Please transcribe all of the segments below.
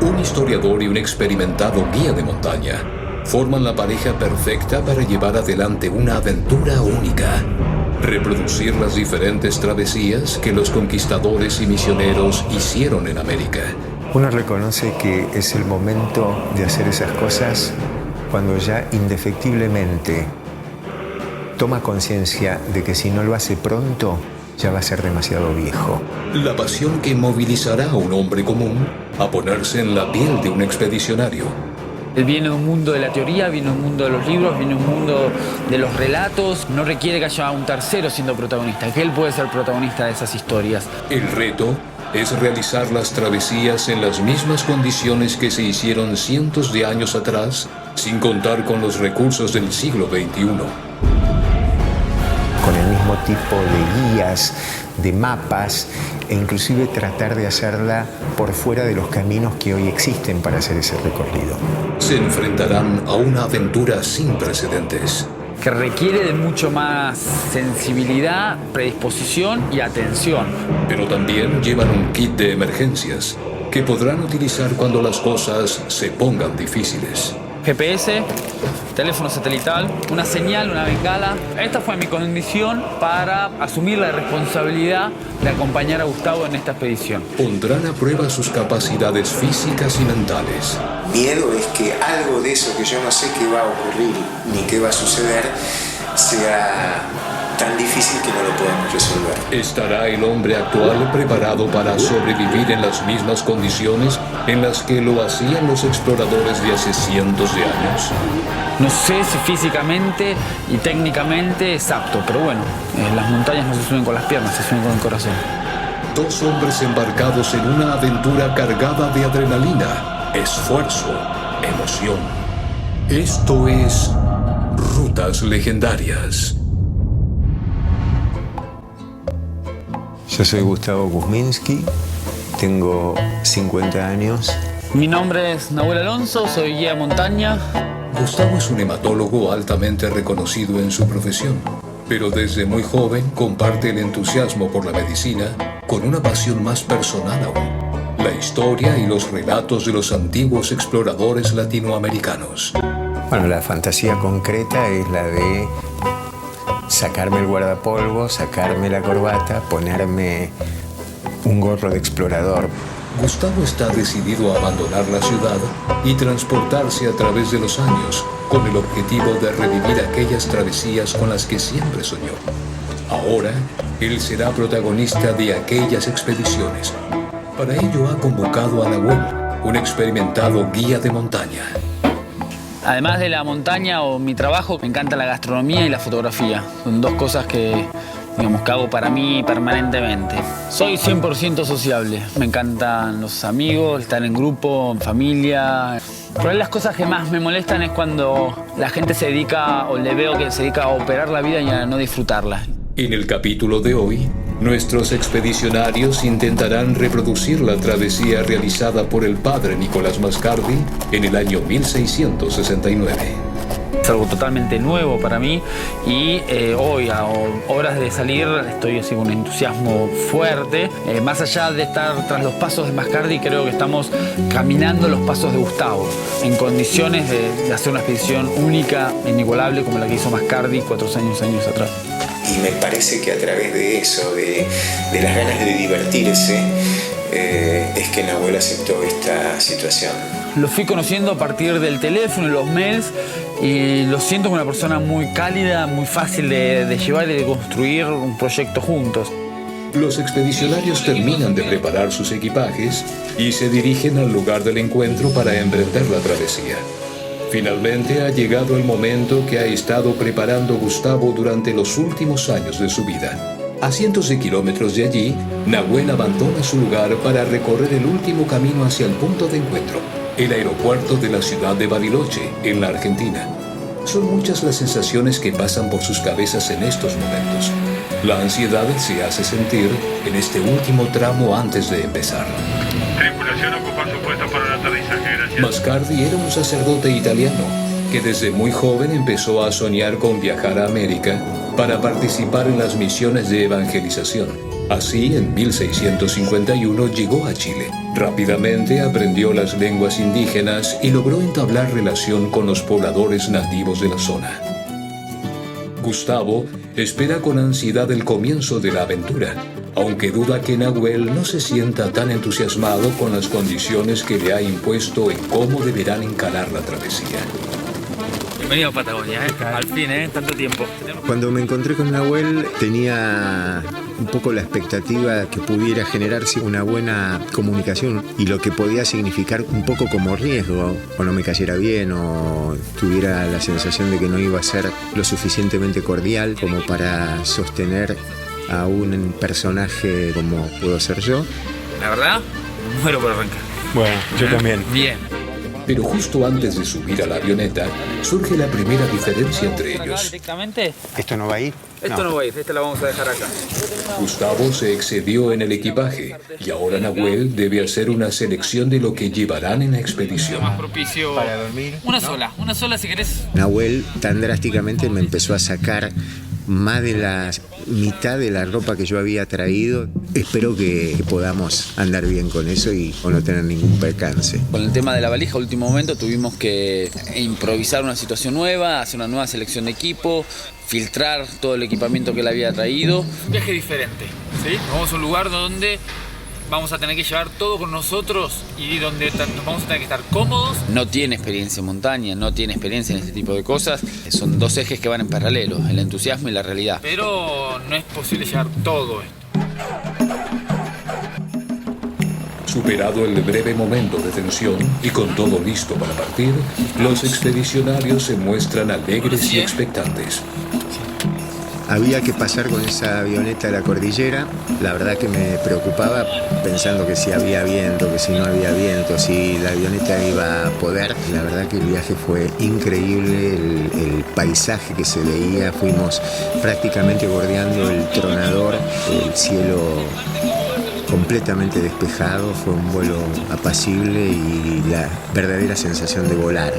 Un historiador y un experimentado guía de montaña forman la pareja perfecta para llevar adelante una aventura única. Reproducir las diferentes travesías que los conquistadores y misioneros hicieron en América. Uno reconoce que es el momento de hacer esas cosas cuando ya indefectiblemente toma conciencia de que si no lo hace pronto, ya va a ser demasiado viejo. La pasión que movilizará a un hombre común a ponerse en la piel de un expedicionario. Él viene de un mundo de la teoría, viene de un mundo de los libros, viene de un mundo de los relatos. No requiere que haya un tercero siendo protagonista, que él puede ser protagonista de esas historias. El reto es realizar las travesías en las mismas condiciones que se hicieron cientos de años atrás, sin contar con los recursos del siglo XXI. Con el mismo tipo de guías, de mapas, e inclusive tratar de hacerla por fuera de los caminos que hoy existen para hacer ese recorrido. Se enfrentarán a una aventura sin precedentes. Que requiere de mucho más sensibilidad, predisposición y atención. Pero también llevan un kit de emergencias que podrán utilizar cuando las cosas se pongan difíciles. GPS, teléfono satelital, una señal, una bengala. Esta fue mi condición para asumir la responsabilidad de acompañar a Gustavo en esta expedición. Pondrán a prueba sus capacidades físicas y mentales. Miedo es que algo de eso que yo no sé qué va a ocurrir ni qué va a suceder sea tan difícil que no lo podemos resolver. ¿Estará el hombre actual preparado para sobrevivir en las mismas condiciones en las que lo hacían los exploradores de hace cientos de años? No sé si físicamente y técnicamente es apto, pero bueno, las montañas no se suben con las piernas, se suben con el corazón. Dos hombres embarcados en una aventura cargada de adrenalina, esfuerzo, emoción. Esto es Rutas Legendarias. Yo soy Gustavo Kuzminski, tengo 50 años. Mi nombre es Nahuel Alonso, soy guía de montaña. Gustavo es un hematólogo altamente reconocido en su profesión, pero desde muy joven comparte el entusiasmo por la medicina con una pasión más personal aún: la historia y los relatos de los antiguos exploradores latinoamericanos. Bueno, la fantasía concreta es la de sacarme el guardapolvo, sacarme la corbata, ponerme un gorro de explorador. Gustavo está decidido a abandonar la ciudad y transportarse a través de los años con el objetivo de revivir aquellas travesías con las que siempre soñó. Ahora, él será protagonista de aquellas expediciones. Para ello ha convocado a Nahuel, un experimentado guía de montaña. Además de la montaña o mi trabajo, me encanta la gastronomía y la fotografía. Son dos cosas que hago para mí permanentemente. Soy 100% sociable. Me encantan los amigos, estar en grupo, en familia. Por ahí las cosas que más me molestan es cuando la gente se dedica, o le veo que se dedica a operar la vida y a no disfrutarla. En el capítulo de hoy, nuestros expedicionarios intentarán reproducir la travesía realizada por el padre Nicolás Mascardi en el año 1669. Es algo totalmente nuevo para mí y hoy, a horas de salir, estoy así con un entusiasmo fuerte. Más allá de estar tras los pasos de Mascardi, creo que estamos caminando los pasos de Gustavo, en condiciones de hacer una expedición única, inigualable, como la que hizo Mascardi 4 años atrás. Y me parece que a través de eso, de las ganas de divertirse, es que Nahuel aceptó esta situación. Lo fui conociendo a partir del teléfono y los mails y lo siento como una persona muy cálida, muy fácil de llevar y de construir un proyecto juntos. Los expedicionarios terminan de preparar sus equipajes y se dirigen al lugar del encuentro para emprender la travesía. Finalmente ha llegado el momento que ha estado preparando Gustavo durante los últimos años de su vida. A cientos de kilómetros de allí, Nahuel abandona su lugar para recorrer el último camino hacia el punto de encuentro, el aeropuerto de la ciudad de Bariloche, en la Argentina. Son muchas las sensaciones que pasan por sus cabezas en estos momentos. La ansiedad se hace sentir en este último tramo antes de empezar. Tripulación ocupa su puesto para el aterrizaje, gracias. Mascardi era un sacerdote italiano, que desde muy joven empezó a soñar con viajar a América para participar en las misiones de evangelización. Así, en 1651 llegó a Chile. Rápidamente aprendió las lenguas indígenas y logró entablar relación con los pobladores nativos de la zona. Gustavo espera con ansiedad el comienzo de la aventura, aunque duda que Nahuel no se sienta tan entusiasmado con las condiciones que le ha impuesto en cómo deberán encarar la travesía. Bienvenido a Patagonia, al fin, tanto tiempo. Cuando me encontré con Nahuel tenía un poco la expectativa que pudiera generarse una buena comunicación y lo que podía significar un poco como riesgo, o no me cayera bien o tuviera la sensación de que no iba a ser lo suficientemente cordial como para sostener a un personaje como puedo ser yo. La verdad, muero por arrancar. Bueno, yo también. Bien. Pero justo antes de subir a la avioneta, surge la primera diferencia entre ellos. Directamente, ¿Esto no va a ir? esto no va a ir, esta la vamos a dejar acá. Gustavo se excedió en el equipaje y ahora Nahuel debe hacer una selección de lo que llevarán en la expedición. Más propicio Para dormir. Una sola si querés. Nahuel tan drásticamente me empezó a sacar más de la mitad de la ropa que yo había traído. Espero que podamos andar bien con eso y o no tener ningún percance. Con el tema de la valija, último momento tuvimos que improvisar una situación nueva, hacer una nueva selección de equipo, filtrar todo el equipamiento que él había traído. Un viaje diferente, ¿sí? Vamos a un lugar donde vamos a tener que llevar todo con nosotros y donde vamos a tener que estar cómodos. No tiene experiencia en montaña, no tiene experiencia en este tipo de cosas. Son dos ejes que van en paralelo, el entusiasmo y la realidad. Pero no es posible llevar todo esto. Superado el breve momento de tensión y con todo listo para partir, los expedicionarios se muestran alegres y expectantes. Había que pasar con esa avioneta a la cordillera. La verdad que me preocupaba pensando que si había viento, que si no había viento, si la avioneta iba a poder. La verdad que el viaje fue increíble, el paisaje que se veía. Fuimos prácticamente bordeando el Tronador, el cielo completamente despejado. Fue un vuelo apacible y la verdadera sensación de volar.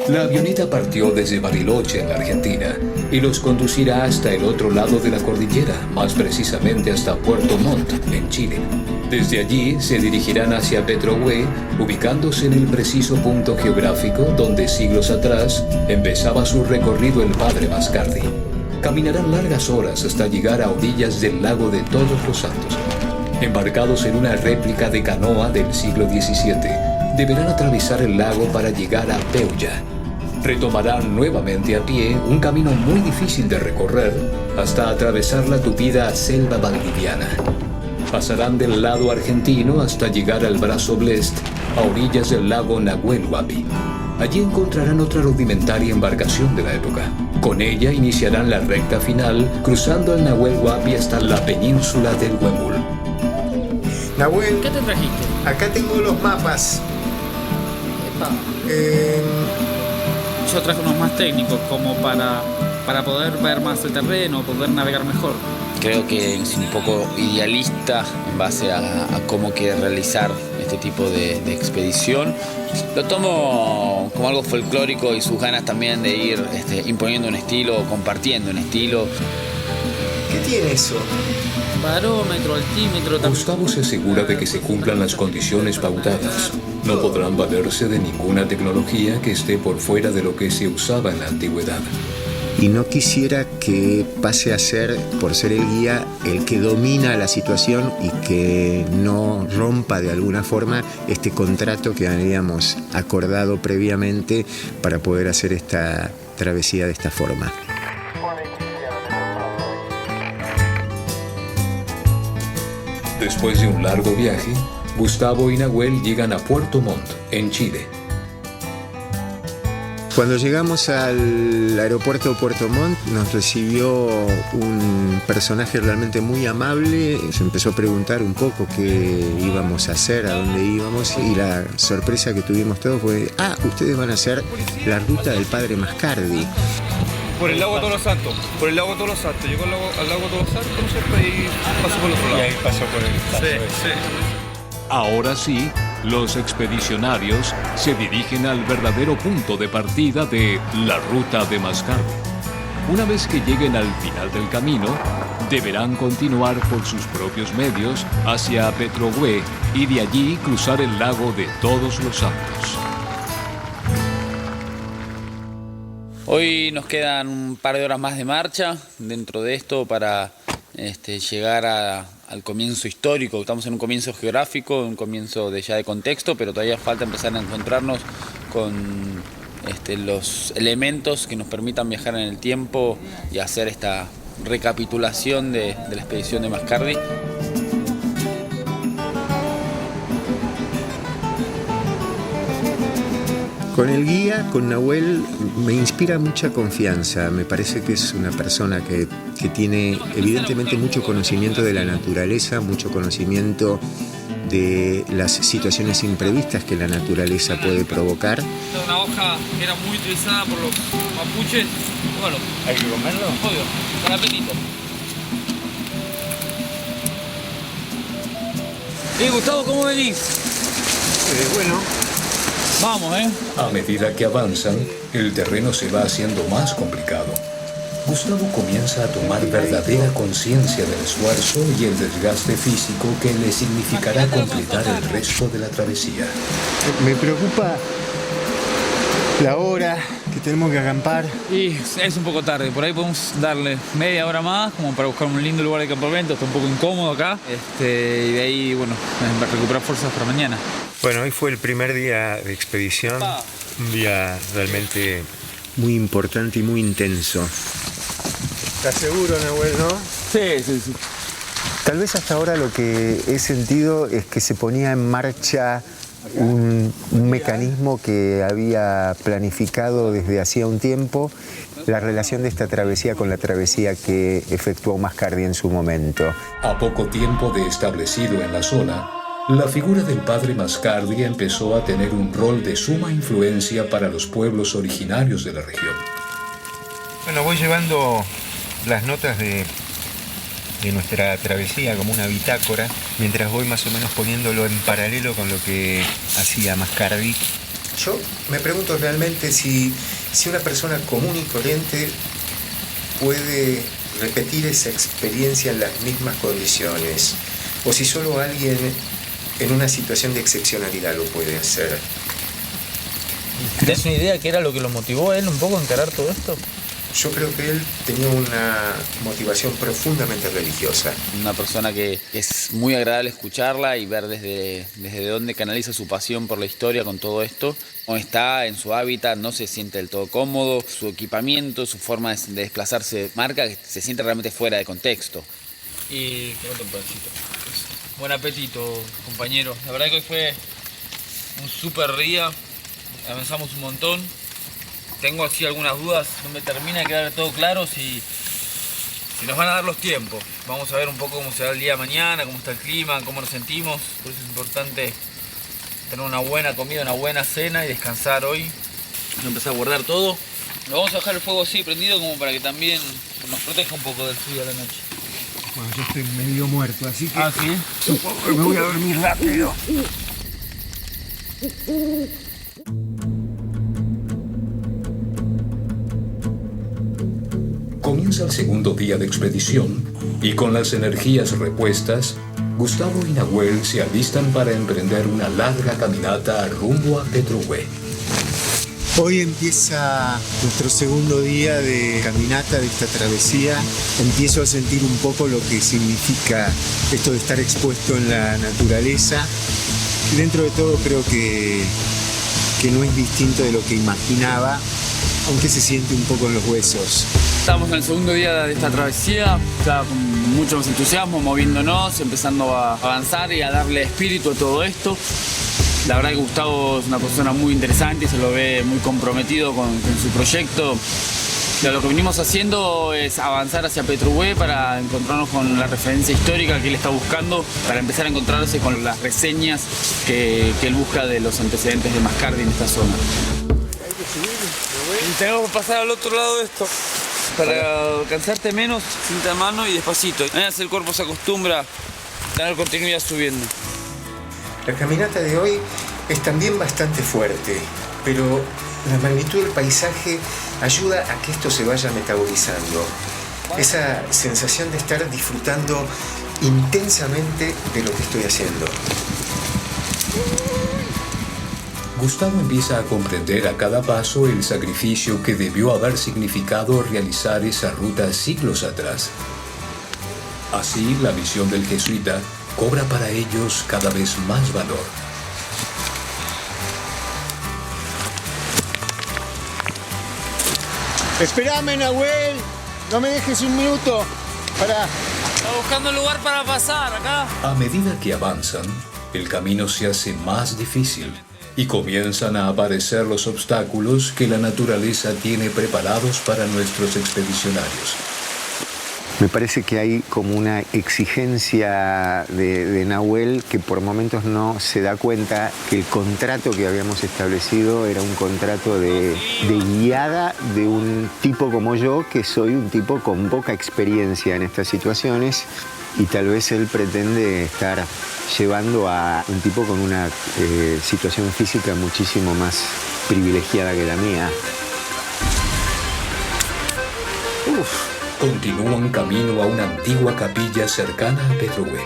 La avioneta partió desde Bariloche, en la Argentina, y los conducirá hasta el otro lado de la cordillera, más precisamente hasta Puerto Montt, en Chile. Desde allí se dirigirán hacia Petrohue, ubicándose en el preciso punto geográfico donde siglos atrás empezaba su recorrido el padre Mascardi. Caminarán largas horas hasta llegar a orillas del lago de Todos los Santos. Embarcados en una réplica de canoa del siglo XVII, deberán atravesar el lago para llegar a Peulla. Retomarán nuevamente a pie un camino muy difícil de recorrer hasta atravesar la tupida selva valdiviana. Pasarán del lado argentino hasta llegar al brazo Blest, a orillas del lago Nahuel Huapi. Allí encontrarán otra rudimentaria embarcación de la época. Con ella iniciarán la recta final, cruzando el Nahuel Huapi hasta la península del Huemul. Nahuel, ¿Qué te trajiste? acá tengo los mapas. Yo traje unos más técnicos como para poder ver más el terreno, poder navegar mejor. Creo que es un poco idealista en base a cómo quiere realizar este tipo de expedición. Lo tomo como algo folclórico y sus ganas también de ir imponiendo un estilo, compartiendo un estilo. ¿Qué tiene eso? Barómetro, altímetro, Gustavo se asegura de que se cumplan las condiciones pautadas. No podrán valerse de ninguna tecnología que esté por fuera de lo que se usaba en la antigüedad. Y no quisiera que pase a ser, por ser el guía, el que domina la situación y que no rompa de alguna forma este contrato que habíamos acordado previamente para poder hacer esta travesía de esta forma. Después de un largo viaje, Gustavo y Nahuel llegan a Puerto Montt, en Chile. Cuando llegamos al aeropuerto de Puerto Montt, nos recibió un personaje realmente muy amable. Se empezó a preguntar un poco qué íbamos a hacer, a dónde íbamos, y la sorpresa que tuvimos todos fue: ustedes van a hacer la ruta del padre Mascardi. Por el lago de Todos los Santos, llegó al lago de Todos los Santos, ¿cierto? Y pasó por el otro lado. Y ahí pasó por el paso. Sí. Ahora sí, los expedicionarios se dirigen al verdadero punto de partida de la ruta de Mascardi. Una vez que lleguen al final del camino, deberán continuar por sus propios medios hacia Petrohue y de allí cruzar el lago de Todos los Santos. Hoy nos quedan un par de horas más de marcha dentro de esto para llegar al comienzo histórico. Estamos en un comienzo geográfico, un comienzo ya de contexto, pero todavía falta empezar a encontrarnos con los elementos que nos permitan viajar en el tiempo y hacer esta recapitulación de la expedición de Mascardi. Con el guía, con Nahuel, me inspira mucha confianza. Me parece que es una persona que tiene evidentemente mucho conocimiento de la naturaleza, mucho conocimiento de las situaciones imprevistas que la naturaleza puede provocar. Una hoja que era muy utilizada por los mapuches. Bueno, ¿hay que comerlo? Obvio, con apetito. Gustavo, ¿cómo venís? Bueno. Vamos, A medida que avanzan, el terreno se va haciendo más complicado. Gustavo comienza a tomar verdadera conciencia del esfuerzo y el desgaste físico que le significará completar el resto de la travesía. Me preocupa la hora que tenemos que acampar. Y es un poco tarde, por ahí podemos darle media hora más como para buscar un lindo lugar de campamento. Está un poco incómodo acá y de ahí, bueno, recuperar fuerzas para mañana. Bueno, hoy fue el primer día de expedición, un día realmente muy importante y muy intenso. ¿Estás seguro, Nahuel, no? Sí. Tal vez hasta ahora lo que he sentido es que se ponía en marcha un mecanismo que había planificado desde hacía un tiempo, la relación de esta travesía con la travesía que efectuó Mascardi en su momento. A poco tiempo de establecido en la zona, la figura del padre Mascardi empezó a tener un rol de suma influencia para los pueblos originarios de la región. Bueno, voy llevando las notas de nuestra travesía como una bitácora, mientras voy más o menos poniéndolo en paralelo con lo que hacía Mascardi. Yo me pregunto realmente si una persona común y corriente puede repetir esa experiencia en las mismas condiciones, o si solo alguien en una situación de excepcionalidad lo puede hacer. ¿Tienes una idea qué era lo que lo motivó a él un poco a encarar todo esto? Yo creo que él tenía una motivación profundamente religiosa. Una persona que es muy agradable escucharla y ver desde dónde canaliza su pasión por la historia con todo esto. No está en su hábitat, no se siente del todo cómodo, su equipamiento, su forma de desplazarse marca que se siente realmente fuera de contexto. Y comete un pedacito. Buen apetito, compañero. La verdad que hoy fue un súper día. Avanzamos un montón. Tengo así algunas dudas, no me termina de quedar todo claro si nos van a dar los tiempos. Vamos a ver un poco cómo será el día de mañana, cómo está el clima, cómo nos sentimos. Por eso es importante tener una buena comida, una buena cena y descansar hoy. Empezar a guardar todo. Lo vamos a dejar el fuego así prendido como para que también nos proteja un poco del frío a la noche. Bueno, yo estoy medio muerto, así que ¿sí? supongo que me voy a dormir rápido. Comienza el segundo día de expedición y con las energías repuestas, Gustavo y Nahuel se alistan para emprender una larga caminata rumbo a Petrohue. Hoy empieza nuestro segundo día de caminata, de esta travesía. Empiezo a sentir un poco lo que significa esto de estar expuesto en la naturaleza. Y dentro de todo creo que no es distinto de lo que imaginaba, aunque se siente un poco en los huesos. Estamos en el segundo día de esta travesía, ya con mucho más entusiasmo, moviéndonos, empezando a avanzar y a darle espíritu a todo esto. La verdad que Gustavo es una persona muy interesante y se lo ve muy comprometido con su proyecto. Lo que venimos haciendo es avanzar hacia Petrohue para encontrarnos con la referencia histórica que él está buscando, para empezar a encontrarse con las reseñas que él busca de los antecedentes de Mascardi en esta zona. Y tenemos que pasar al otro lado de esto para cansarte menos, cinta a mano y despacito. Apenas el cuerpo se acostumbra a tener continuidad subiendo. La caminata de hoy es también bastante fuerte, pero la magnitud del paisaje ayuda a que esto se vaya metabolizando. Esa sensación de estar disfrutando intensamente de lo que estoy haciendo. Gustavo empieza a comprender a cada paso el sacrificio que debió haber significado realizar esa ruta siglos atrás. Así, la misión del jesuita cobra para ellos cada vez más valor. Esperame, Nahuel. No me dejes un minuto. Pará. Está buscando un lugar para pasar acá. A medida que avanzan, el camino se hace más difícil y comienzan a aparecer los obstáculos que la naturaleza tiene preparados para nuestros expedicionarios. Me parece que hay como una exigencia de Nahuel que por momentos no se da cuenta que el contrato que habíamos establecido era un contrato de guiada de un tipo como yo, que soy un tipo con poca experiencia en estas situaciones, y tal vez él pretende estar llevando a un tipo con una situación física muchísimo más privilegiada que la mía. Continúan camino a una antigua capilla cercana a Petrohue.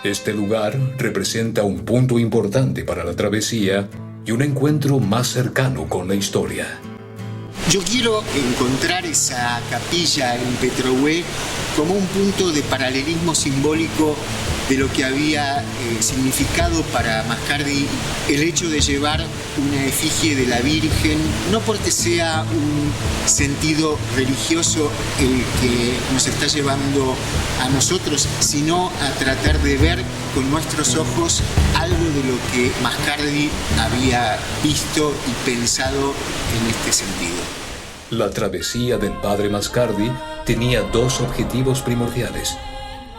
Este lugar representa un punto importante para la travesía y un encuentro más cercano con la historia. Yo quiero encontrar esa capilla en Petrohue como un punto de paralelismo simbólico de lo que había significado para Mascardi el hecho de llevar una efigie de la Virgen, no porque sea un sentido religioso el que nos está llevando a nosotros, sino a tratar de ver con nuestros ojos algo de lo que Mascardi había visto y pensado en este sentido. La travesía del padre Mascardi tenía dos objetivos primordiales.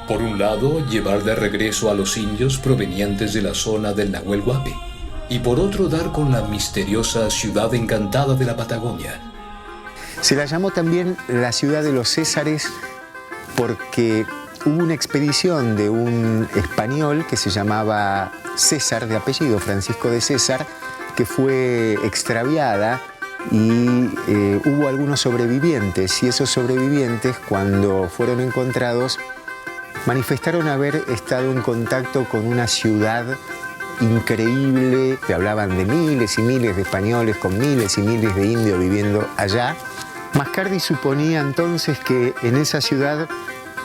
Por un lado, llevar de regreso a los indios provenientes de la zona del Nahuel Huapi, y por otro, dar con la misteriosa ciudad encantada de la Patagonia. Se la llamó también la ciudad de los Césares porque hubo una expedición de un español que se llamaba César, de apellido Francisco de César, que fue extraviada y hubo algunos sobrevivientes, y esos sobrevivientes, cuando fueron encontrados, manifestaron haber estado en contacto con una ciudad increíble, que hablaban de miles y miles de españoles con miles y miles de indios viviendo allá. Mascardi suponía entonces que en esa ciudad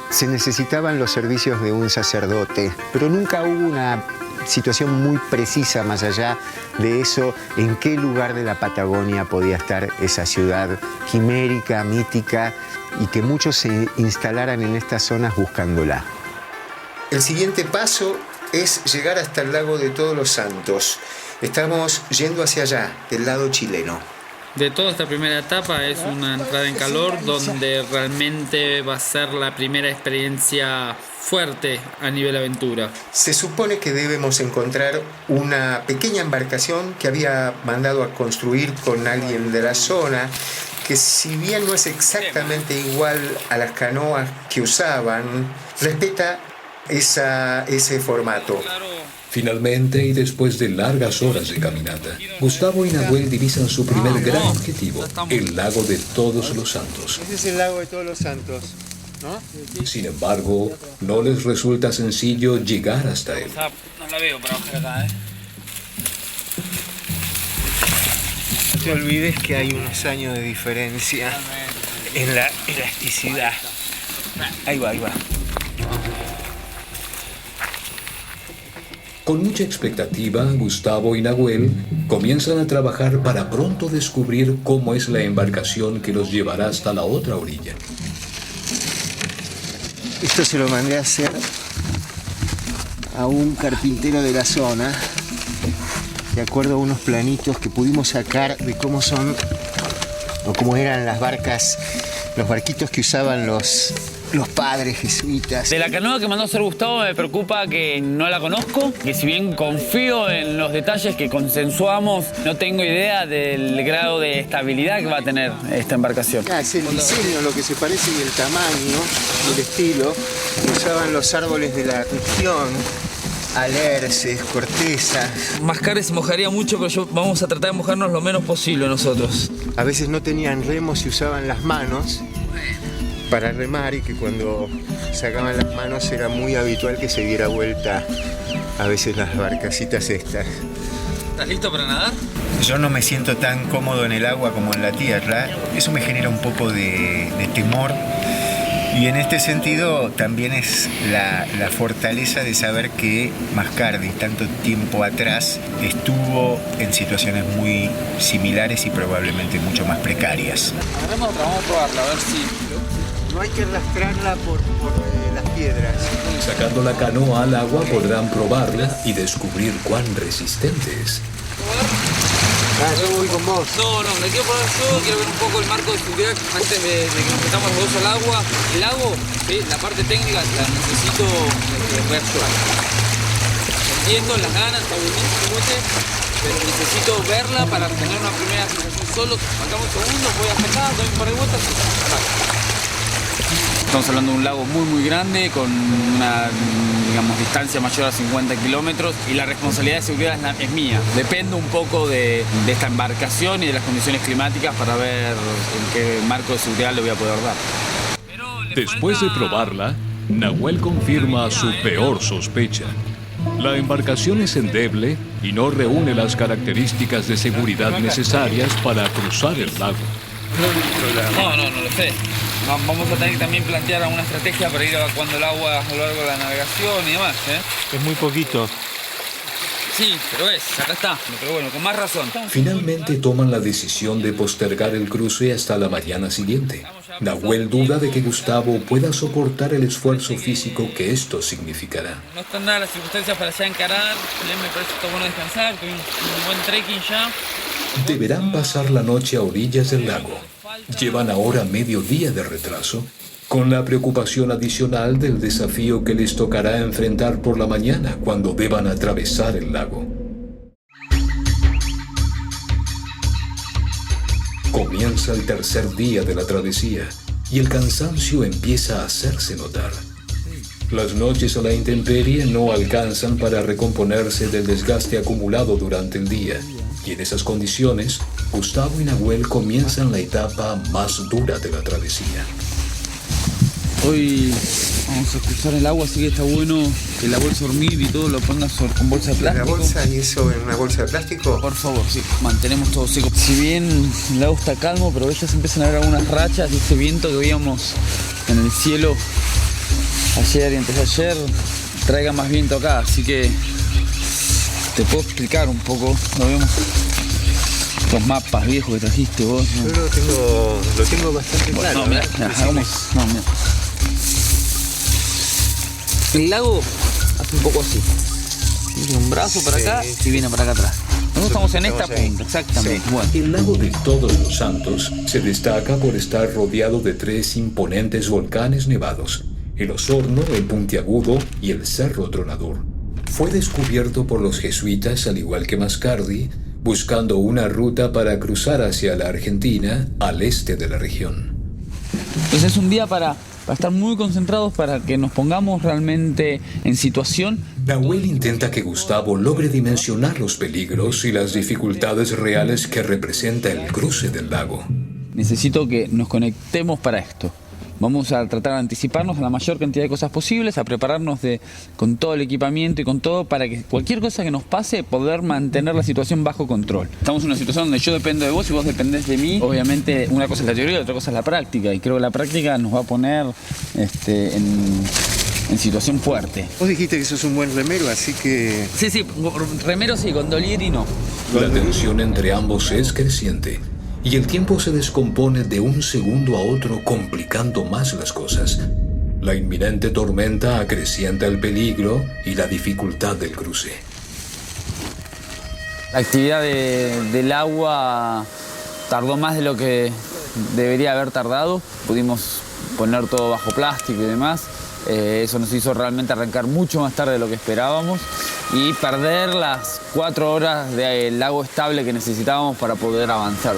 se necesitaban los servicios de un sacerdote, pero nunca hubo una situación muy precisa más allá de eso, en qué lugar de la Patagonia podía estar esa ciudad quimérica, mítica, y que muchos se instalaran en estas zonas buscándola. El siguiente paso es llegar hasta el lago de Todos los Santos. Estamos yendo hacia allá, del lado chileno. De toda esta primera etapa es una entrada en calor donde realmente va a ser la primera experiencia fuerte a nivel aventura. Se supone que debemos encontrar una pequeña embarcación que había mandado a construir con alguien de la zona, que si bien no es exactamente igual a las canoas que usaban, respeta ese formato. Finalmente, y después de largas horas de caminata, Gustavo y Nahuel divisan su primer gran objetivo, el lago de Todos los Santos. Ese es el lago de Todos los Santos, ¿no? Sin embargo, no les resulta sencillo llegar hasta él. No la veo para bajar acá, No te olvides que hay unos años de diferencia en la elasticidad. Ahí va, ahí va. Con mucha expectativa, Gustavo y Nahuel comienzan a trabajar para pronto descubrir cómo es la embarcación que los llevará hasta la otra orilla. Esto se lo mandé a hacer a un carpintero de la zona, de acuerdo a unos planitos que pudimos sacar de cómo son o cómo eran las barcas, los barquitos que usaban los padres jesuitas. De la canoa que mandó a hacer Gustavo me preocupa que no la conozco, que si bien confío en los detalles que consensuamos, no tengo idea del grado de estabilidad que va a tener esta embarcación. Es el diseño lo que se parece, y el tamaño, el estilo que usaban los árboles de la región. alerces, cortezas. Mascare se mojaría mucho, pero vamos a tratar de mojarnos lo menos posible nosotros. A veces no tenían remos y usaban las manos para remar, y que cuando sacaban las manos era muy habitual que se diera vuelta a veces las barcacitas estas. ¿Estás listo para nadar? Yo no me siento tan cómodo en el agua como en la tierra. Eso me genera un poco de temor. Y en este sentido también es la fortaleza de saber que Mascardi, tanto tiempo atrás, estuvo en situaciones muy similares y probablemente mucho más precarias. Agarramos otra, vamos a probarla, a ver si... No hay que arrastrarla por las piedras. Sacando la canoa al agua podrán probarla y descubrir cuán resistente es. Yo voy con vos. No, me quiero poner yo, quiero ver un poco el marco de seguridad antes de que nos metamos los dos al agua. El lago, ¿sí? La parte técnica la necesito ver yo. Entiendo las ganas, está buenísimo, pero necesito verla para tener una primera sensación. Solo marcamos un segundo, voy a sacar, doy un par de vueltas y sacar. Estamos hablando de un lago muy grande, con una distancia mayor a 50 kilómetros, y la responsabilidad de seguridad es mía. Dependo un poco de esta embarcación y de las condiciones climáticas para ver en qué marco de seguridad le voy a poder dar. Después de probarla, Nahuel confirma su peor sospecha. La embarcación es endeble y no reúne las características de seguridad necesarias para cruzar el lago. No lo sé. Vamos a tener que también plantear alguna estrategia para ir evacuando el agua a lo largo de la navegación y demás, ¿eh? Es muy poquito. Sí, pero acá está. Pero bueno, con más razón. Finalmente toman la decisión de postergar el cruce hasta la mañana siguiente. Nahuel duda de que Gustavo pueda soportar el esfuerzo físico que esto significará. No están nada las circunstancias para ya encarar. Me parece que está bueno descansar, que un buen trekking ya. Deberán pasar la noche a orillas del lago. Llevan ahora medio día de retraso, con la preocupación adicional del desafío que les tocará enfrentar por la mañana cuando deban atravesar el lago. Comienza el tercer día de la travesía y el cansancio empieza a hacerse notar. Las noches a la intemperie no alcanzan para recomponerse del desgaste acumulado durante el día, y en esas condiciones, Gustavo y Nahuel comienzan la etapa más dura de la travesía. Hoy vamos a cruzar el agua, así que está bueno que la bolsa dormir y todo lo pongas con bolsa de plástico. ¿La bolsa y eso en una bolsa de plástico? Por favor, sí. Mantenemos todo seco. Si bien el lago está calmo, pero ya se empiezan a ver algunas rachas y ese viento que veíamos en el cielo ayer y antes de ayer traiga más viento acá, así que te puedo explicar un poco. Lo vemos. Los mapas viejos que trajiste vos, ¿no? Yo lo tengo bastante claro. No, mira, hagamos. No, mira. El lago hace un poco así. Tiene un brazo para acá y viene para acá atrás. Nosotros estamos en esta punta, exactamente. Sí. Bueno. El lago de Todos los Santos se destaca por estar rodeado de 3 imponentes volcanes nevados: el Osorno, el Puntiagudo y el Cerro Tronador. Fue descubierto por los jesuitas, al igual que Mascardi, buscando una ruta para cruzar hacia la Argentina, al este de la región. Entonces es un día para estar muy concentrados, para que nos pongamos realmente en situación. Nahuel intenta que Gustavo logre dimensionar los peligros y las dificultades reales que representa el cruce del lago. Necesito que nos conectemos para esto. Vamos a tratar de anticiparnos a la mayor cantidad de cosas posibles, a prepararnos con todo el equipamiento y con todo para que cualquier cosa que nos pase, poder mantener la situación bajo control. Estamos en una situación donde yo dependo de vos y vos dependés de mí. Obviamente una cosa es la teoría y otra cosa es la práctica, y creo que la práctica nos va a poner en situación fuerte. Vos dijiste que sos un buen remero, así que... Sí, remero sí, gondolieri no. La tensión entre ambos es creciente y el tiempo se descompone de un segundo a otro, complicando más las cosas. La inminente tormenta acrecienta el peligro y la dificultad del cruce. La actividad del agua tardó más de lo que debería haber tardado. Pudimos poner todo bajo plástico y demás. Eso nos hizo realmente arrancar mucho más tarde de lo que esperábamos y perder las 4 horas del lago estable que necesitábamos para poder avanzar.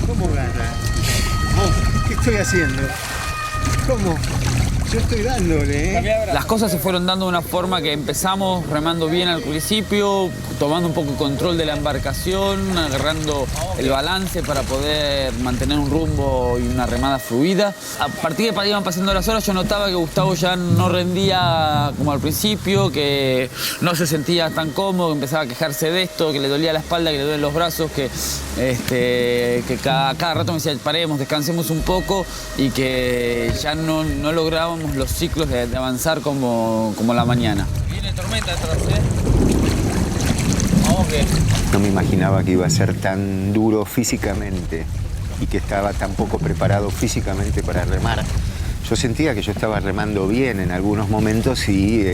¿Cómo gana? ¿Qué estoy haciendo? ¿Cómo? Yo estoy dándole, ¿eh? Las cosas se fueron dando de una forma que empezamos remando bien al principio, tomando un poco el control de la embarcación, agarrando el balance para poder mantener un rumbo y una remada fluida. A partir de que iban pasando las horas, yo notaba que Gustavo ya no rendía como al principio, que no se sentía tan cómodo, que empezaba a quejarse de esto, que le dolía la espalda, que le duelen los brazos, que cada rato me decía, paremos, descansemos un poco, y que ya no lográbamos los ciclos de avanzar como la mañana. Viene tormenta atrás, Vamos bien. No me imaginaba que iba a ser tan duro físicamente y que estaba tan poco preparado físicamente para remar. Yo sentía que yo estaba remando bien en algunos momentos y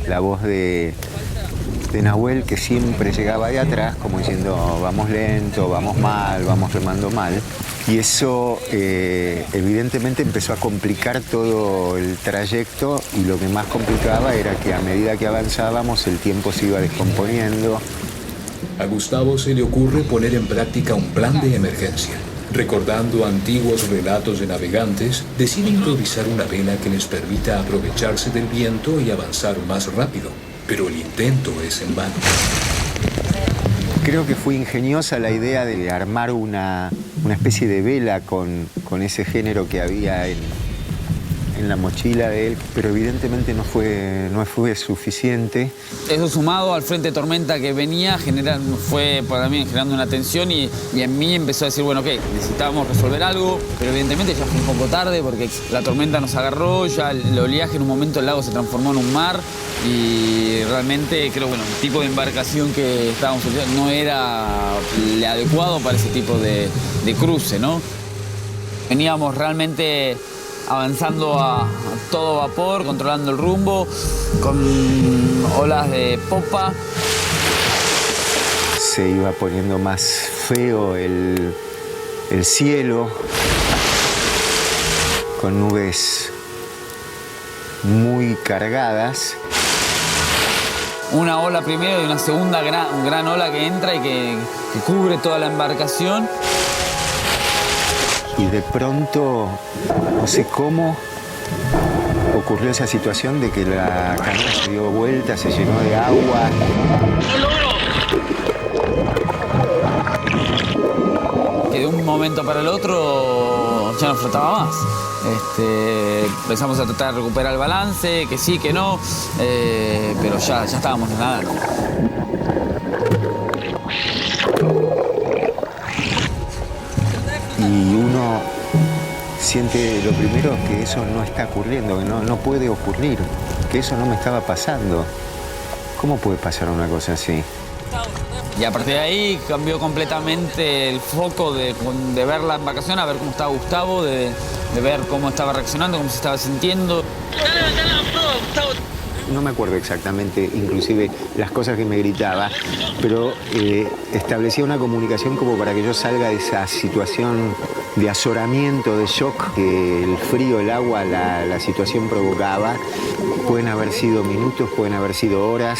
la voz de Nahuel, que siempre llegaba de atrás, como diciendo, vamos lento, vamos mal, vamos remando mal. Y eso evidentemente empezó a complicar todo el trayecto, y lo que más complicaba era que a medida que avanzábamos el tiempo se iba descomponiendo. A Gustavo se le ocurre poner en práctica un plan de emergencia. Recordando antiguos relatos de navegantes, decide improvisar una vela que les permita aprovecharse del viento y avanzar más rápido. Pero el intento es en vano. Creo que fue ingeniosa la idea de armar una especie de vela con ese género que había en la mochila de él, pero evidentemente no fue suficiente. Eso sumado al frente de tormenta que venía, fue para mí generando una tensión, y en mí empezó a decir, bueno, ok, necesitábamos resolver algo, pero evidentemente ya fue un poco tarde porque la tormenta nos agarró, ya el oleaje en un momento el lago se transformó en un mar, y realmente creo, bueno, el tipo de embarcación que estábamos utilizando no era el adecuado para ese tipo de cruce, ¿no? Veníamos realmente avanzando a todo vapor, controlando el rumbo, con olas de popa. Se iba poniendo más feo el cielo, con nubes muy cargadas. Una ola primero y una segunda gran ola que entra y que cubre toda la embarcación. Y de pronto, no sé cómo, ocurrió esa situación de que la canoa se dio vuelta, se llenó de agua. Que de un momento para el otro ya no flotaba más. Empezamos a tratar de recuperar el balance, que sí, que no, pero ya estábamos nadando. Y uno siente lo primero que eso no está ocurriendo, que no puede ocurrir, que eso no me estaba pasando. ¿Cómo puede pasar una cosa así? Y a partir de ahí cambió completamente el foco de ver la embarcación, a ver cómo estaba Gustavo, de ver cómo estaba reaccionando, cómo se estaba sintiendo. No me acuerdo exactamente, inclusive, las cosas que me gritaba, pero establecía una comunicación como para que yo salga de esa situación de azoramiento, de shock que el frío, el agua, la situación provocaba. Pueden haber sido minutos, pueden haber sido horas,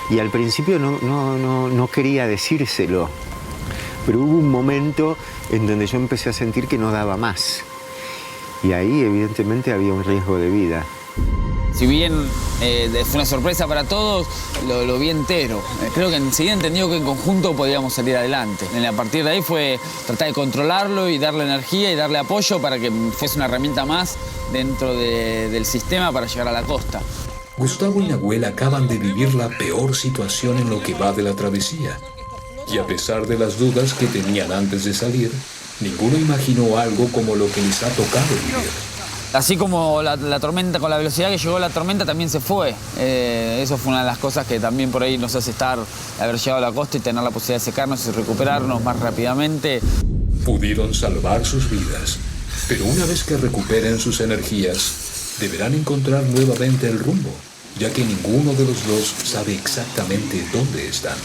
y al principio no quería decírselo, pero hubo un momento en donde yo empecé a sentir que no daba más, y ahí evidentemente había un riesgo de vida. Si bien fue una sorpresa para todos, lo vi entero. Creo que enseguida entendió que en conjunto podíamos salir adelante. A partir de ahí fue tratar de controlarlo y darle energía y darle apoyo para que fuese una herramienta más dentro del sistema para llegar a la costa. Gustavo y Nahuel acaban de vivir la peor situación en lo que va de la travesía. Y a pesar de las dudas que tenían antes de salir, ninguno imaginó algo como lo que les ha tocado vivir. Así como la tormenta, con la velocidad que llegó la tormenta, también se fue. Eso fue una de las cosas que también por ahí nos hace haber llegado a la costa y tener la posibilidad de secarnos y recuperarnos más rápidamente. Pudieron salvar sus vidas, pero una vez que recuperen sus energías, deberán encontrar nuevamente el rumbo, ya que ninguno de los dos sabe exactamente dónde están.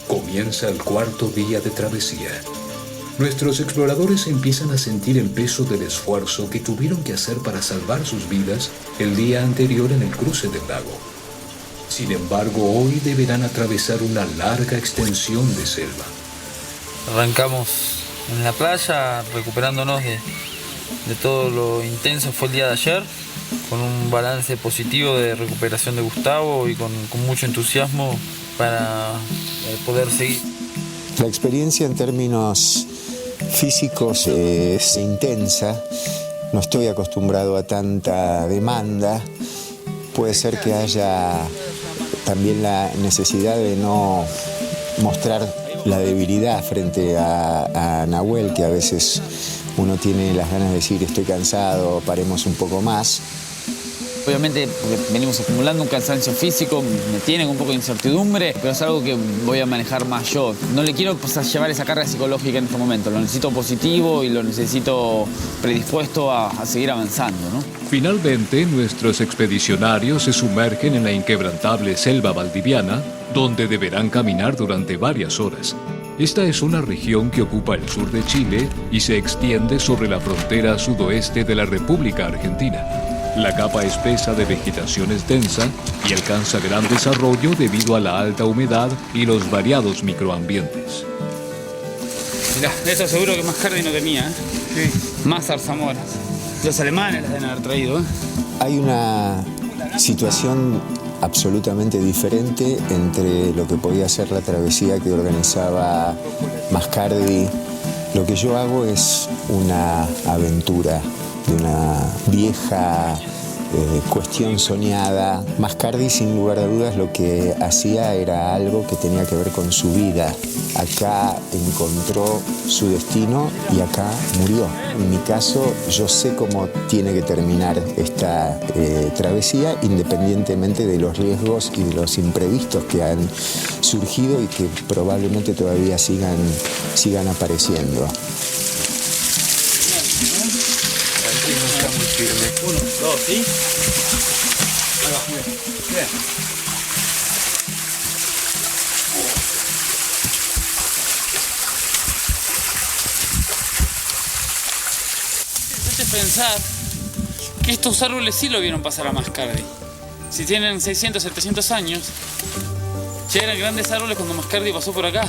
Comienza el cuarto día de travesía. nuestros exploradores empiezan a sentir el peso del esfuerzo que tuvieron que hacer para salvar sus vidas el día anterior en el cruce del lago. Sin embargo, hoy deberán atravesar una larga extensión de selva. Arrancamos en la playa, recuperándonos de todo lo intenso fue el día de ayer, con un balance positivo de recuperación de Gustavo y con mucho entusiasmo para poder seguir. La experiencia en términos físicos es intensa. No estoy acostumbrado a tanta demanda. Puede ser que haya también la necesidad de no mostrar la debilidad frente a Nahuel, que a veces uno tiene las ganas de decir estoy cansado, paremos un poco más. Obviamente venimos acumulando un cansancio físico, me tienen un poco de incertidumbre, pero es algo que voy a manejar más yo. No le quiero llevar esa carga psicológica en este momento, lo necesito positivo y lo necesito predispuesto a seguir avanzando, ¿no? Finalmente, nuestros expedicionarios se sumergen en la inquebrantable selva valdiviana, donde deberán caminar durante varias horas. Esta es una región que ocupa el sur de Chile y se extiende sobre la frontera sudoeste de la República Argentina. La capa espesa de vegetación es densa y alcanza gran desarrollo debido a la alta humedad y los variados microambientes. Mirá, eso seguro que Mascardi no tenía, ¿eh? Sí. Más zarzamoras. Los alemanes las deben haber traído, ¿eh? Hay una situación absolutamente diferente entre lo que podía ser la travesía que organizaba Mascardi. Lo que yo hago es una aventura de una vieja cuestión soñada. Mascardi, sin lugar a dudas, lo que hacía era algo que tenía que ver con su vida. Acá encontró su destino y acá murió. En mi caso, yo sé cómo tiene que terminar esta travesía, independientemente de los riesgos y de los imprevistos que han surgido y que probablemente todavía sigan apareciendo. Uno, dos, ¿sí? Ahí va, bien. Bien. Interesante pensar que estos árboles sí lo vieron pasar a Mascardi. Si tienen 600, 700 años, ya eran grandes árboles cuando Mascardi pasó por acá.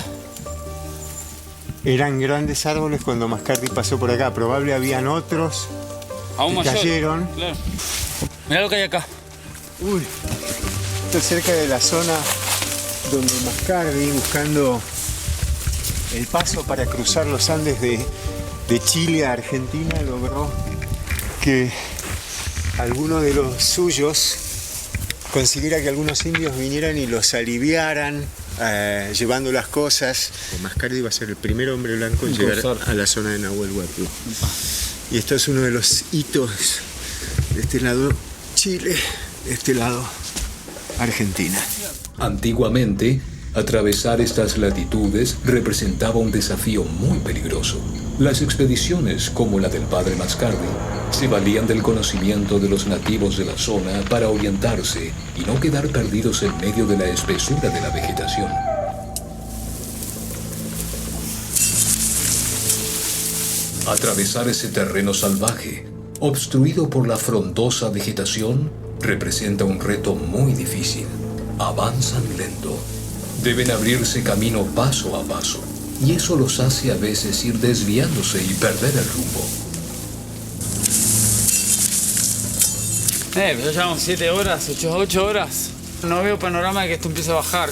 Eran grandes árboles cuando Mascardi pasó por acá. Probable habían otros Aún que mayor. cayeron. Claro. Mirá lo que hay acá. Uy, esto es cerca de la zona donde Mascardi, buscando el paso para cruzar los Andes de Chile a Argentina, logró que alguno de los suyos consiguiera que algunos indios vinieran y los aliviaran, llevando las cosas. Mascardi va a ser el primer hombre blanco en llegar a la zona de Nahuel Huapi. Y esto es uno de los hitos de este lado Chile, de este lado Argentina. Antiguamente, atravesar estas latitudes representaba un desafío muy peligroso. Las expediciones, como la del padre Mascardi, se valían del conocimiento de los nativos de la zona para orientarse y no quedar perdidos en medio de la espesura de la vegetación. Atravesar ese terreno salvaje, obstruido por la frondosa vegetación, representa un reto muy difícil. Avanzan lento. Deben abrirse camino paso a paso, y eso los hace a veces ir desviándose y perder el rumbo. Pero ya llevamos 7 horas, 8 horas. No veo panorama de que esto empiece a bajar.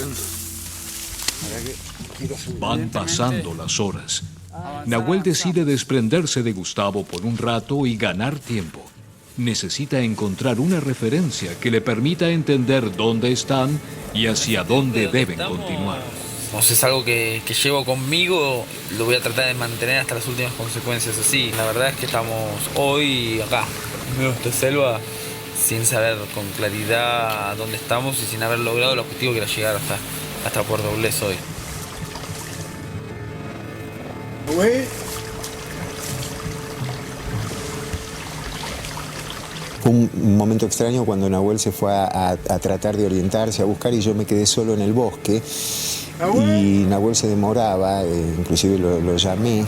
Van pasando las horas. Nahuel decide desprenderse de Gustavo por un rato y ganar tiempo. Necesita encontrar una referencia que le permita entender dónde están y hacia dónde deben continuar. No sé, es algo que llevo conmigo, lo voy a tratar de mantener hasta las últimas consecuencias así. La verdad es que estamos hoy acá, en medio de esta selva, sin saber con claridad dónde estamos y sin haber logrado el objetivo que era llegar hasta Puerto Blés hoy. Fue un momento extraño cuando Nahuel se fue a tratar de orientarse, a buscar, y yo me quedé solo en el bosque. Y Nahuel se demoraba, inclusive lo llamé,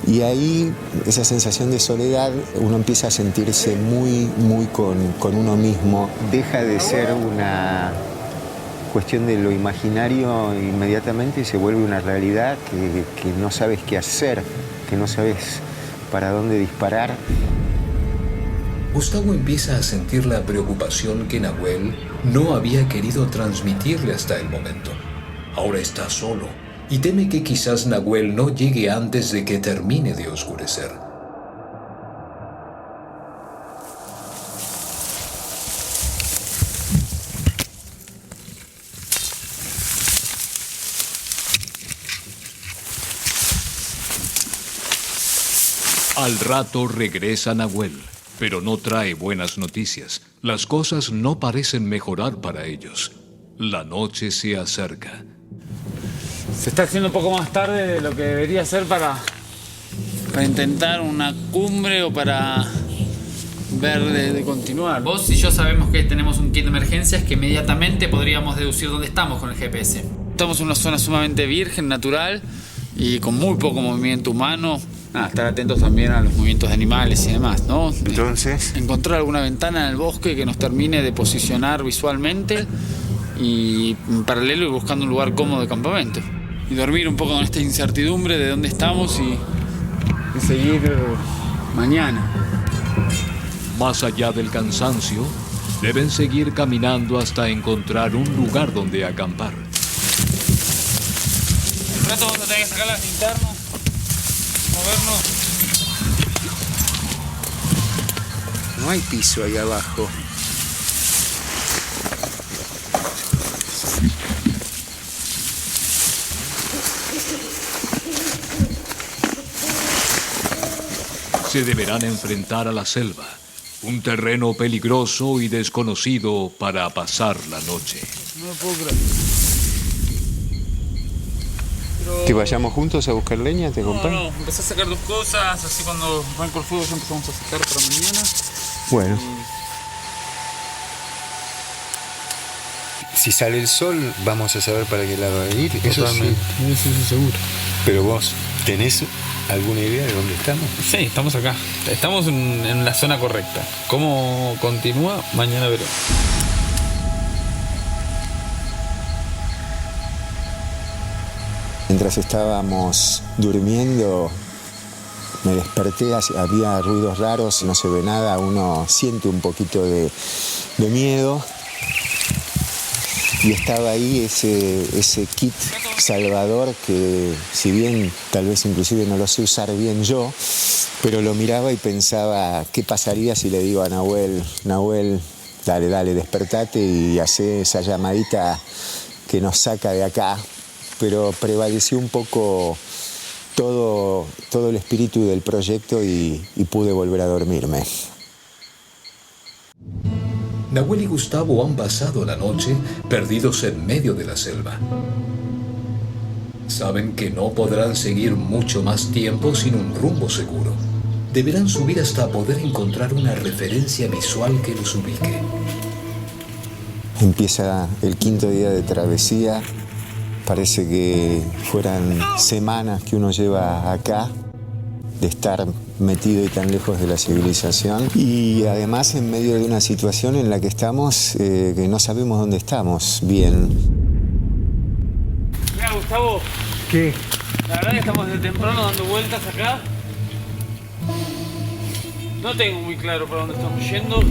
Y ahí, esa sensación de soledad, uno empieza a sentirse muy con uno mismo. Deja de ser una cuestión de lo imaginario inmediatamente y se vuelve una realidad que no sabes qué hacer, que no sabes para dónde disparar. Gustavo empieza a sentir la preocupación que Nahuel no había querido transmitirle hasta el momento. Ahora está solo y teme que quizás Nahuel no llegue antes de que termine de oscurecer. Al rato regresa Nahuel, pero no trae buenas noticias. Las cosas no parecen mejorar para ellos. La noche se acerca. Se está haciendo un poco más tarde de lo que debería ser para intentar una cumbre o para ver de continuar. Vos y yo sabemos que tenemos un kit de emergencias que inmediatamente podríamos deducir dónde estamos con el GPS. Estamos en una zona sumamente virgen, natural y con muy poco movimiento humano. Estar atentos también a los movimientos de animales y demás, ¿no? Entonces, encontrar alguna ventana en el bosque que nos termine de posicionar visualmente y en paralelo ir buscando un lugar cómodo de campamento. Y dormir un poco con esta incertidumbre de dónde estamos y seguir mañana. Más allá del cansancio, deben seguir caminando hasta encontrar un lugar donde acampar. Un rato vamos a tener que sacar las linternas, movernos. no hay piso ahí abajo. Se deberán enfrentar a la selva, un terreno peligroso y desconocido para pasar la noche. No lo puedo creer. ¿Que vayamos juntos a buscar leña? ¿Te acompaño? No, empecé a sacar dos cosas, así cuando arranco el fuego ya empezamos a sacar para mañana. Bueno. Si sale el sol, vamos a saber para qué lado va a ir. Eso sí. Eso seguro. Pero vos, ¿tenés alguna idea de dónde estamos? Sí, estamos acá. Estamos en la zona correcta. ¿Cómo continúa? Mañana veremos. Mientras estábamos durmiendo, me desperté, había ruidos raros, no se ve nada, uno siente un poquito de miedo. Y estaba ahí ese kit salvador que, si bien tal vez inclusive no lo sé usar bien yo, pero lo miraba y pensaba, ¿qué pasaría si le digo a Nahuel, dale, despertate y hacé esa llamadita que nos saca de acá? Pero prevaleció un poco todo el espíritu del proyecto y pude volver a dormirme. Nahuel y Gustavo han pasado la noche perdidos en medio de la selva. Saben que no podrán seguir mucho más tiempo sin un rumbo seguro. Deberán subir hasta poder encontrar una referencia visual que los ubique. Empieza el quinto día de travesía. Parece que fueran semanas que uno lleva acá, de estar metido y tan lejos de la civilización. Y además en medio de una situación en la que estamos, que no sabemos dónde estamos bien. Mira, Gustavo. ¿Qué? La verdad que estamos desde temprano dando vueltas acá. No tengo muy claro para dónde estamos yendo.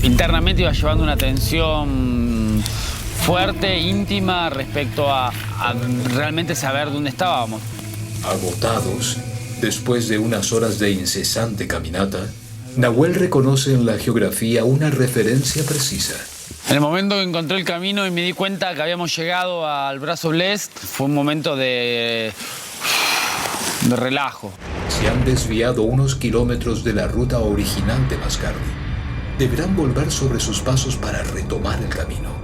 Internamente iba llevando una tensión fuerte, íntima, respecto a realmente saber dónde estábamos. Agotados, después de unas horas de incesante caminata, Nahuel reconoce en la geografía una referencia precisa. En el momento que encontré el camino y me di cuenta que habíamos llegado al Brazo Blest, fue un momento de relajo. Se han desviado unos kilómetros de la ruta original de Mascardi. Deberán volver sobre sus pasos para retomar el camino.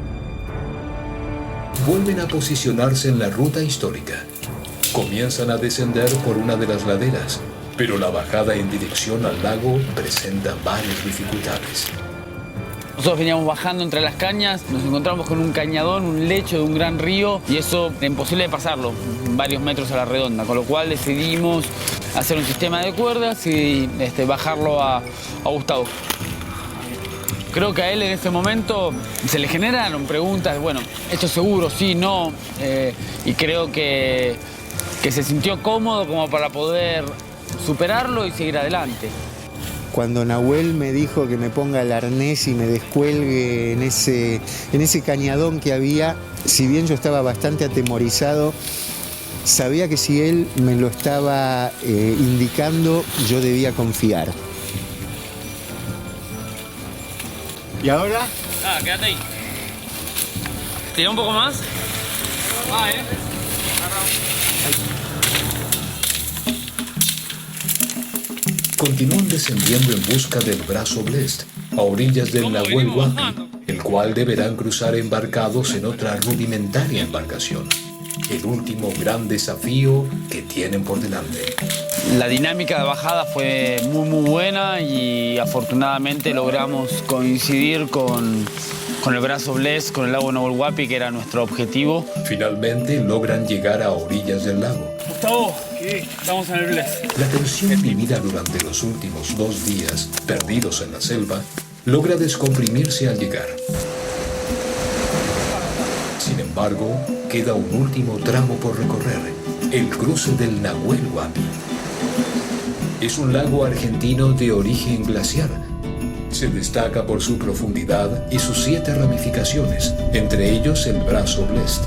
Vuelven a posicionarse en la ruta histórica. Comienzan a descender por una de las laderas, pero la bajada en dirección al lago presenta varias dificultades. Nosotros veníamos bajando entre las cañas, nos encontramos con un cañadón, un lecho de un gran río y eso era imposible de pasarlo, varios metros a la redonda, con lo cual decidimos hacer un sistema de cuerdas y bajarlo a Gustavo. Creo que a él en ese momento se le generaron preguntas, bueno, ¿esto es seguro? Sí, no. Y creo que se sintió cómodo como para poder superarlo y seguir adelante. Cuando Nahuel me dijo que me ponga el arnés y me descuelgue en ese cañadón que había, si bien yo estaba bastante atemorizado, sabía que si él me lo estaba indicando, yo debía confiar. ¿Y ahora? Quédate ahí. ¿Tira un poco más? Continúan descendiendo en busca del brazo Blest, a orillas del Nahuel Huapi, el cual deberán cruzar embarcados en otra rudimentaria embarcación. El último gran desafío que tienen por delante. La dinámica de bajada fue muy buena y afortunadamente logramos coincidir con el brazo Blest, con el lago Nahuel Huapi, que era nuestro objetivo. Finalmente logran llegar a orillas del lago. Gustavo, estamos en el Blest. La tensión vivida durante los últimos 2 días, perdidos en la selva, logra descomprimirse al llegar. Sin embargo, queda un último tramo por recorrer, el cruce del Nahuel Huapi. Es un lago argentino de origen glaciar. Se destaca por su profundidad y sus 7 ramificaciones, entre ellos el brazo Blest.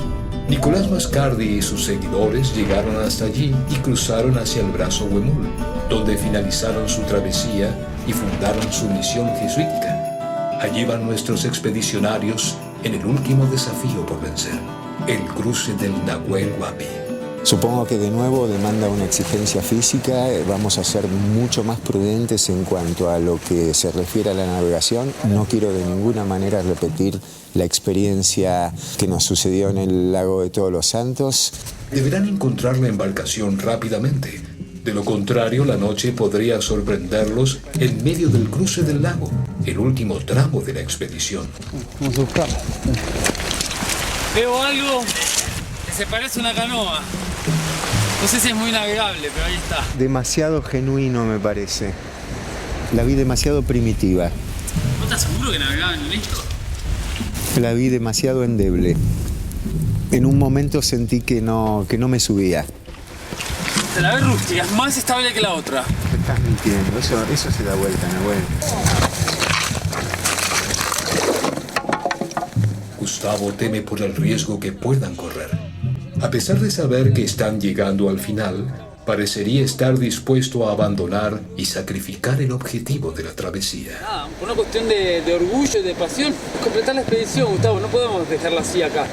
Nicolás Mascardi y sus seguidores llegaron hasta allí y cruzaron hacia el brazo Huemul, donde finalizaron su travesía y fundaron su misión jesuítica. Allí van nuestros expedicionarios en el último desafío por vencer, el cruce del Nahuel Huapi. Supongo que de nuevo demanda una exigencia física, vamos a ser mucho más prudentes en cuanto a lo que se refiere a la navegación. No quiero de ninguna manera repetir la experiencia que nos sucedió en el lago de Todos los Santos. Deberán encontrar la embarcación rápidamente. De lo contrario, la noche podría sorprenderlos en medio del cruce del lago, el último tramo de la expedición. Vamos a buscarla. Veo algo que se parece a una canoa. No sé si es muy navegable, pero ahí está. Demasiado genuino me parece. La vi demasiado primitiva. ¿No estás seguro que navegaban en esto? La vi demasiado endeble. En un momento sentí que no me subía. Se la ve rústica, es más estable que la otra. Te estás mintiendo, eso se da vuelta, Nahuel. Gustavo teme por el riesgo que puedan correr. A pesar de saber que están llegando al final, parecería estar dispuesto a abandonar y sacrificar el objetivo de la travesía. Por una cuestión de orgullo y de pasión, completar la expedición, Gustavo, no podemos dejarla así acá.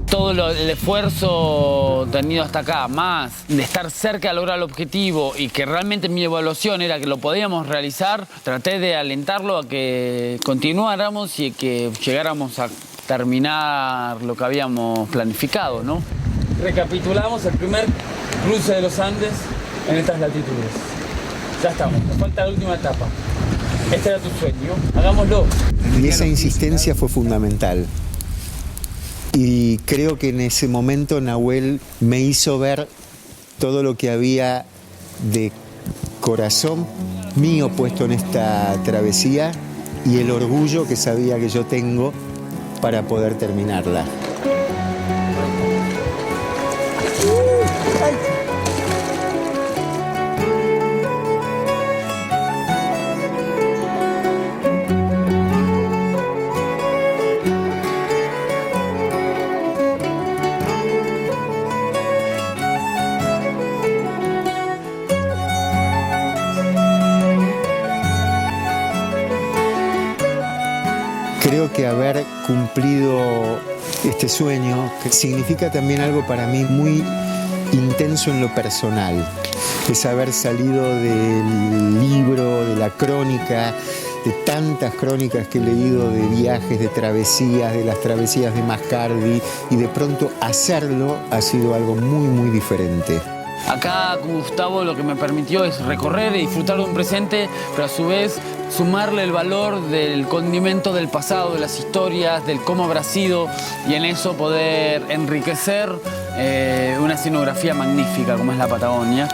Todo el esfuerzo tenido hasta acá, más de estar cerca de lograr el objetivo y que realmente mi evaluación era que lo podíamos realizar, traté de alentarlo a que continuáramos y que llegáramos a terminar lo que habíamos planificado, ¿no? Recapitulamos el primer cruce de los Andes en estas latitudes. Ya estamos, nos falta la última etapa. Este era tu sueño, hagámoslo. Y esa insistencia fue fundamental. Y creo que en ese momento Nahuel me hizo ver todo lo que había de corazón mío puesto en esta travesía y el orgullo que sabía que yo tengo para poder terminarla. Creo que haber cumplido este sueño significa también algo para mí muy intenso en lo personal. Es haber salido del libro, de la crónica, de tantas crónicas que he leído de viajes, de travesías, de las travesías de Mascardi, y de pronto hacerlo ha sido algo muy, muy diferente. Acá con Gustavo lo que me permitió es recorrer y disfrutar de un presente, pero a su vez sumarle el valor del condimento del pasado, de las historias, del cómo habrá sido, y en eso poder enriquecer una escenografía magnífica como es la Patagonia.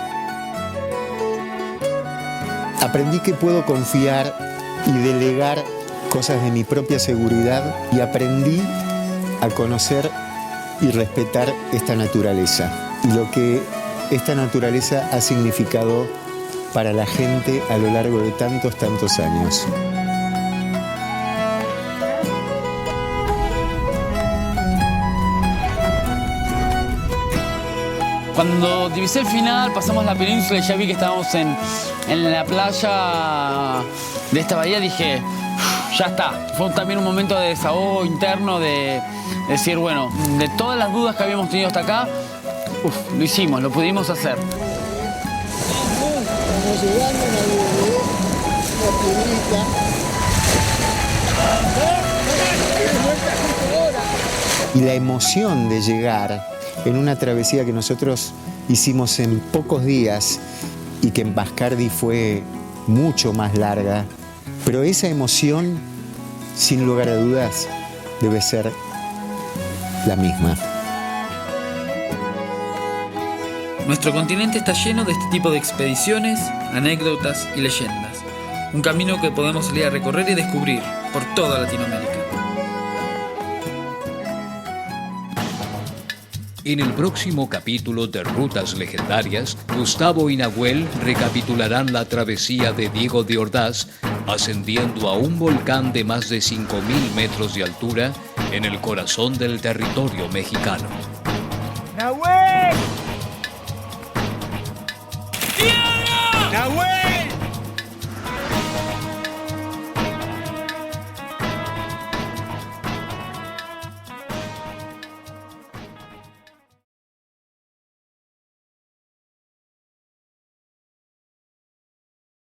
Aprendí que puedo confiar y delegar cosas de mi propia seguridad, y aprendí a conocer y respetar esta naturaleza y lo que esta naturaleza ha significado para la gente a lo largo de tantos años. Cuando divisé el final, pasamos la península y ya vi que estábamos en la playa de esta bahía, dije, ya está. Fue también un momento de desahogo interno, de decir, bueno, de todas las dudas que habíamos tenido hasta acá, lo hicimos, lo pudimos hacer. Y la emoción de llegar en una travesía que nosotros hicimos en pocos días y que en Bascardi fue mucho más larga, pero esa emoción, sin lugar a dudas, debe ser la misma. Nuestro continente está lleno de este tipo de expediciones, anécdotas y leyendas. Un camino que podemos salir a recorrer y descubrir por toda Latinoamérica. En el próximo capítulo de Rutas Legendarias, Gustavo y Nahuel recapitularán la travesía de Diego de Ordaz ascendiendo a un volcán de más de 5.000 metros de altura en el corazón del territorio mexicano. ¡Nahuel! ¡Nahuel!